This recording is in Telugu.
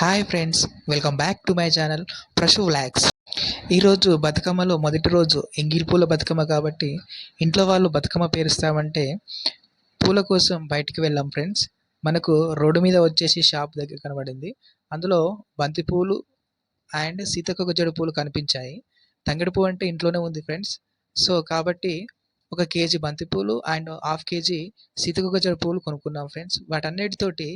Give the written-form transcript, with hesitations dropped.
Hi friends, welcome back to my channel ప్రశు vlogs. ఈరోజు బతుకమ్మలో మొదటి రోజు ఎంగిలి పూల బతుకమ్మ కాబట్టి ఇంట్లో వాళ్ళు బతుకమ్మ పేరుస్తామంటే పూల కోసం బయటికి వెళ్ళాం ఫ్రెండ్స్. మనకు రోడ్డు మీద వచ్చేసి షాప్ దగ్గర కనబడింది. అందులో బంతి పూలు అండ్ సీతాకోక జడ పూలు కనిపించాయి. తంగెడు పువ్వు అంటే ఇంట్లోనే ఉంది ఫ్రెండ్స్. సో కాబట్టి ఒక కేజీ బంతి పూలు అండ్ హాఫ్ కేజీ సీతాకోక జడ పూలు కొనుక్కున్నాం ఫ్రెండ్స్. వాటన్నిటితోటి